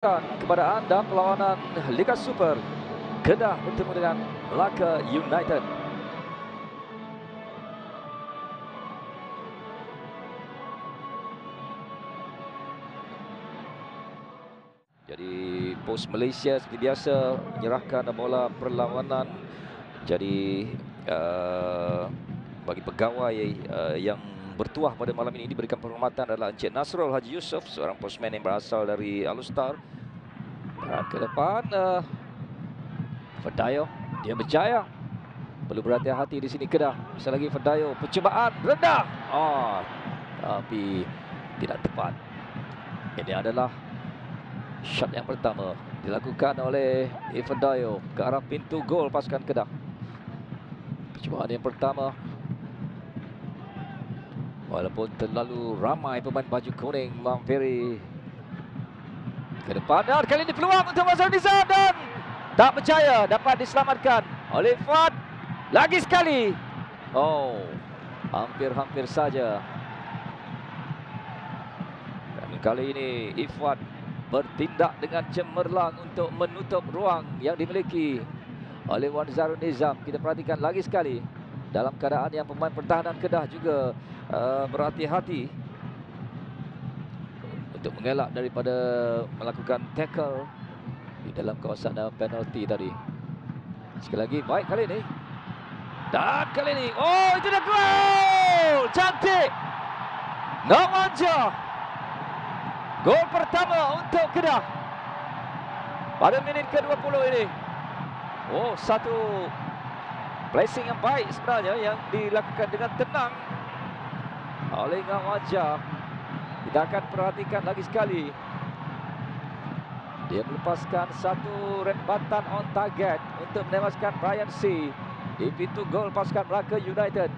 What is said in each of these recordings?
Kepada anda perlawanan Liga Super Kedah bertemu dengan Melaka United. Jadi pos Malaysia seperti biasa menyerahkan bola perlawanan. Jadi bagi pegawai yang bertuah pada malam ini diberikan penghormatan adalah Encik Nasrul Haji Yusof, seorang postman yang berasal dari Alustar. Dan ke depan Fedayo, dia berjaya. Perlu berhati-hati di sini Kedah. Bisa lagi Fedayo, percubaan rendah. Tapi tidak tepat. Ini adalah shot yang pertama dilakukan oleh Fedayo ke arah pintu gol pasukan Kedah. Percubaan yang pertama, walaupun terlalu ramai pemain baju kuning menghampiri ke depan, dan kali ini peluang untuk Mazhar Nizam dan tak berjaya dapat diselamatkan oleh Fuad. Lagi sekali. Hampir-hampir saja. Dan kali ini Ifwad bertindak dengan cemerlang untuk menutup ruang yang dimiliki oleh Mazhar Nizam. Kita perhatikan lagi sekali dalam keadaan yang pemain pertahanan Kedah juga berhati-hati untuk mengelak daripada melakukan tackle di dalam kawasan penalti tadi. Sekali lagi, baik kali ini. Dan kali ini, itu dah gol! Cantik! Nawanja. Gol pertama untuk Kedah pada minit ke-20 ini. Satu placing yang baik sebenarnya yang dilakukan dengan tenang oleh Nawanja. Kita akan perhatikan lagi sekali. Dia melepaskan satu rembatan on target untuk menewaskan Brian C di pintu gol pasukan Melaka United.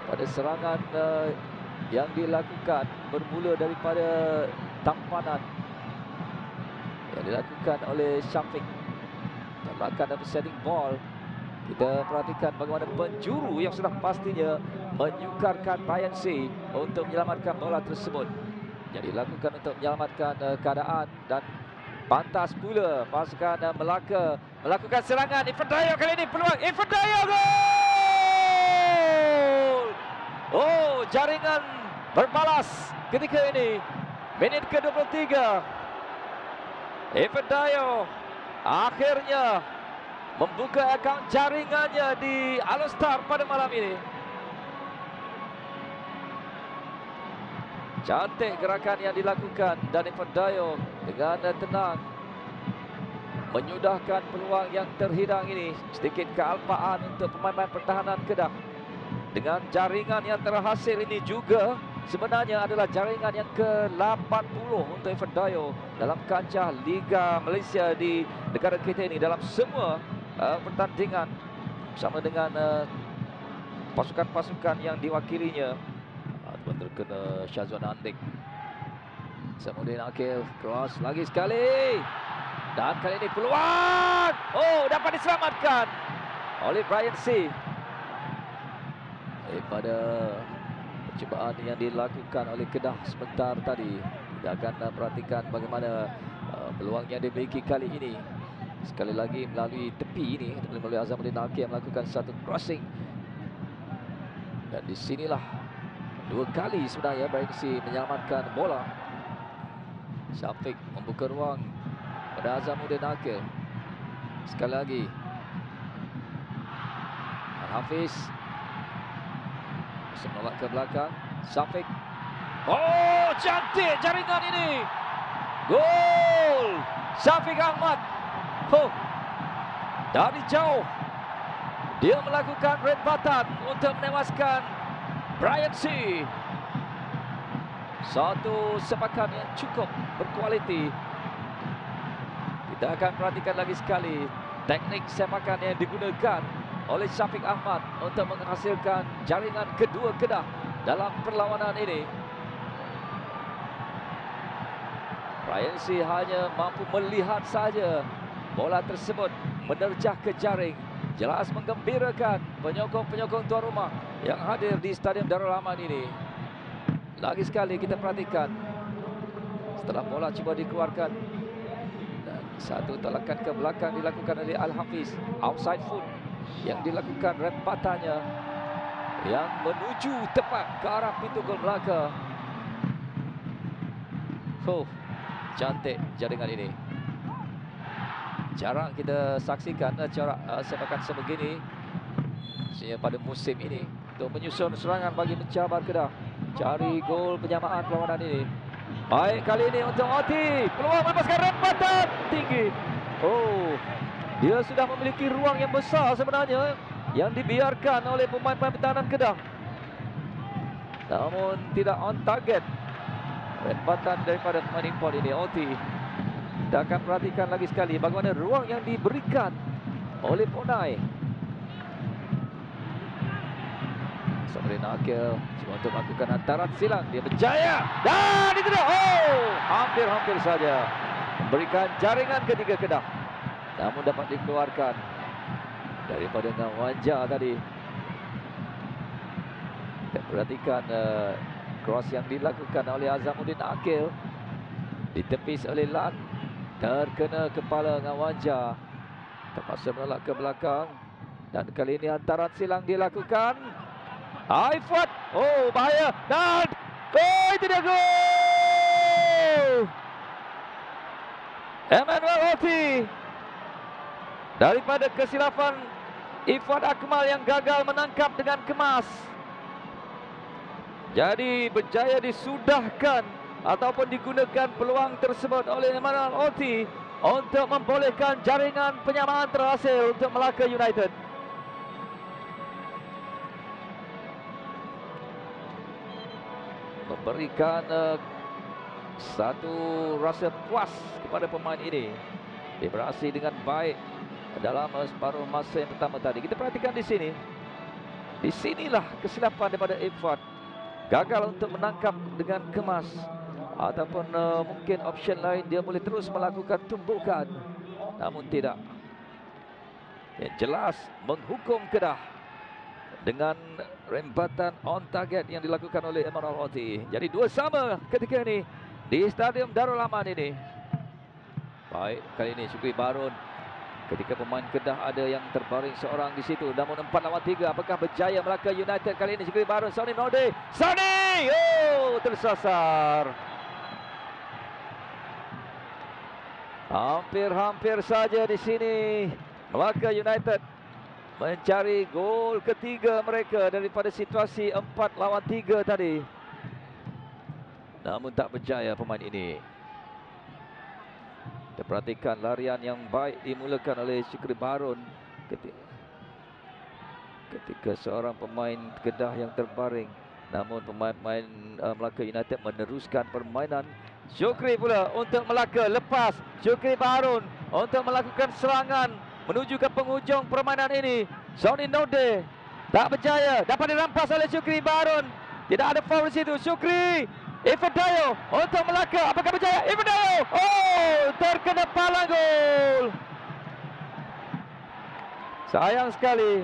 Pada serangan yang dilakukan bermula daripada tampanan yang dilakukan oleh Syafiq dan akan ada setting ball. Kita perhatikan bagaimana penjuru yang sudah pastinya menyukarkan Brian C untuk menyelamatkan bola tersebut. Jadi lakukan untuk menyelamatkan keadaan, dan pantas pula pasukan Melaka melakukan serangan. Fedayo kali ini peluang. Fedayo gol! Jaringan berbalas ketika ini. Minit ke-23. Fedayo akhirnya membuka akaun jaringannya di Alustar pada malam ini. Cantik gerakan yang dilakukan dari Fedayo dengan tenang menyudahkan peluang yang terhidang ini. Sedikit kealpaan untuk pemain pertahanan Kedah. Dengan jaringan yang terhasil ini juga sebenarnya adalah jaringan yang ke-80 untuk Fedayo dalam kancah Liga Malaysia di negara kita ini dalam semua pertandingan bersama dengan pasukan-pasukan yang diwakilinya. Terkena Syazwan Andik. Samudin Akil cross lagi sekali. Dan kali ini peluang. Dapat diselamatkan oleh Brian C. Daripada percubaan yang dilakukan oleh Kedah sebentar tadi. Kita akan perhatikan bagaimana peluang yang dimiliki kali ini. Sekali lagi melalui tepi ini melalui Azamuddin Akil yang melakukan satu crossing. Dan di sinilah dua kali sebenarnya Brian C menyelamatkan bola. Syafiq membuka ruang pada Azamuddin Akil. Sekali lagi Hafiz menolak ke belakang. Syafiq. Cantik jaringan ini. Gol Syafiq Ahmad. Dari jauh dia melakukan rembatan untuk menewaskan Brian C. Satu sepakan yang cukup berkualiti. Kita akan perhatikan lagi sekali teknik sepakan yang digunakan oleh Syafiq Ahmad untuk menghasilkan jaringan kedua Kedah dalam perlawanan ini. Brian C hanya mampu melihat saja bola tersebut menerjah ke jaring. Jelas menggembirakan penyokong-penyokong tuan rumah yang hadir di Stadium Darul Aman ini. Lagi sekali kita perhatikan setelah bola cuba dikeluarkan dan satu telakan ke belakang dilakukan oleh Al-Hafiz. Outside foot yang dilakukan rempatannya yang menuju tepat ke arah pintu gol Melaka. Cantik jaringan ini. Jarang kita saksikan corak sepakan sebegini pada musim ini untuk menyusun serangan bagi mencabar Kedah cari gol penyamaan perlawanan ini. Baik kali ini untuk Oti, peluang melepaskan rempatan tinggi. Dia sudah memiliki ruang yang besar sebenarnya yang dibiarkan oleh pemain-pemain pertahanan Kedah, namun tidak on target. Rempatan daripada pemain import ini, Oti. Kita akan perhatikan lagi sekali bagaimana ruang yang diberikan oleh Ponai. Sabrin Akil cuba untuk melakukan hantaran silang. Dia berjaya. Dan itu dia. Hampir-hampir saja memberikan jaringan ketiga Kedah, namun dapat dikeluarkan daripada Ngawanja tadi. Kita perhatikan cross yang dilakukan oleh Azamuddin Akil, ditepis oleh Lan, terkena kepala Ngawanja, terpaksa menolak ke belakang. Dan kali ini hantaran silang dilakukan. Aifat, bahaya, dan itu dia gol. Emmanuel Oti daripada kesilapan Ifat Akmal yang gagal menangkap dengan kemas. Jadi berjaya disudahkan ataupun digunakan peluang tersebut oleh Emmanuel Oti untuk membolehkan jaringan penyamaan terhasil untuk Melaka United. Memberikan satu rasa puas kepada pemain ini. Dia beraksi dengan baik dalam separuh masa yang pertama tadi. Kita perhatikan di sini. Di sinilah kesilapan daripada Ifat. Gagal untuk menangkap dengan kemas, ataupun mungkin option lain dia boleh terus melakukan tumpukan, namun tidak. Yang jelas menghukum Kedah dengan rempatan on target yang dilakukan oleh Emmanuel Oti. Jadi 2-2 ketika ini di Stadium Darul Aman ini. Baik, kali ini Syukri Barun ketika pemain Kedah ada yang terbaring seorang di situ. Namun 4 lawan 3, apakah berjaya Melaka United kali ini? Syukri Barun, Sony Node, Sony! Tersasar. Hampir-hampir saja di sini Melaka United mencari gol ketiga mereka daripada situasi 4 lawan 3 tadi. Namun tak berjaya pemain ini. Kita perhatikan larian yang baik dimulakan oleh Syukri Barun ketika seorang pemain Kedah yang terbaring. Namun pemain-pemain Melaka United meneruskan permainan. Syukri pula untuk Melaka, lepas Syukri Barun untuk melakukan serangan menuju ke penghujung permainan ini. Sony Node tak berjaya, dapat dirampas oleh Syukri Barun. Tidak ada foul di situ. Syukri, Irfan Dayo untuk Melaka, apakah berjaya? Irfan Dayo, terkena palang gol. Sayang sekali.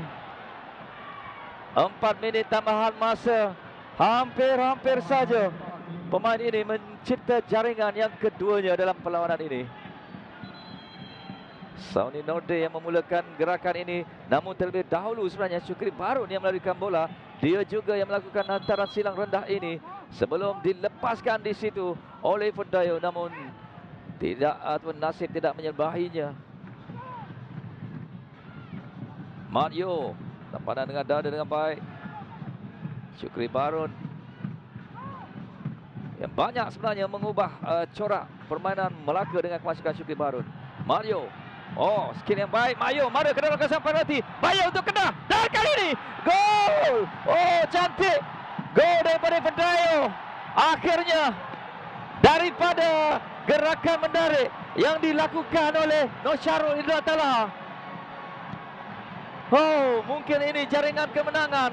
4 minit tambahan masa, hampir-hampir saja pemain ini mencipta jaringan yang keduanya dalam perlawanan ini. Sony Node yang memulakan gerakan ini, namun terlebih dahulu sebenarnya Syukri Barun yang melarikan bola. Dia juga yang melakukan hantaran silang rendah ini sebelum dilepaskan di situ oleh Fudayo, namun tidak, atau nasib tidak menyerbahinya. Mario tampanan dengan dada dengan baik. Syukri Barun yang banyak sebenarnya mengubah corak permainan Melaka dengan kemasukan Syukri Barun. Mario, skill yang baik. Mario ke dalam kawasan penalti. Bahaya untuk Kedah. Dan kali ini gol. Cantik. Gol daripada Fedayo. Akhirnya daripada gerakan menarik yang dilakukan oleh Nosyarul Hidayatullah. Mungkin ini jaringan kemenangan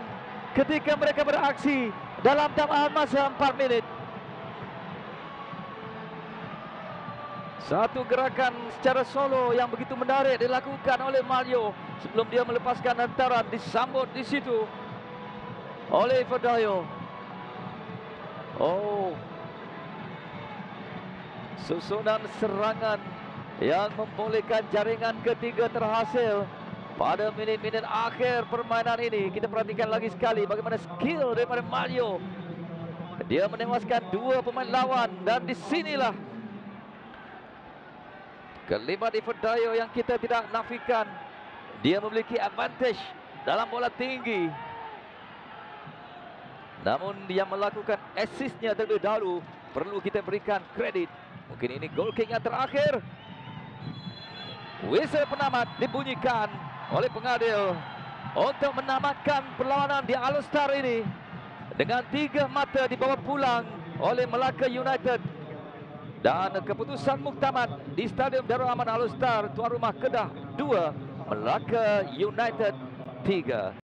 ketika mereka beraksi dalam tambahan masa 4 menit. Satu gerakan secara solo yang begitu menarik dilakukan oleh Mario sebelum dia melepaskan hantaran, disambut di situ oleh Fedayo. Oh, susunan serangan yang membolehkan jaringan ketiga terhasil pada minit-minit akhir permainan ini. Kita perhatikan lagi sekali bagaimana skill daripada Mario. Dia menewaskan dua pemain lawan, dan disinilah kelibat Ifedayo yang kita tidak nafikan. Dia memiliki advantage dalam bola tinggi. Namun dia melakukan assistnya terlebih dahulu, perlu kita berikan kredit. Mungkin ini goal kick yang terakhir. Whistle penamat dibunyikan oleh pengadil untuk menamatkan perlawanan di All-Star ini dengan 3 mata dibawa pulang oleh Melaka United. Dan keputusan muktamad di Stadium Darul Aman All-Star, tuan rumah Kedah 2, Melaka United 3.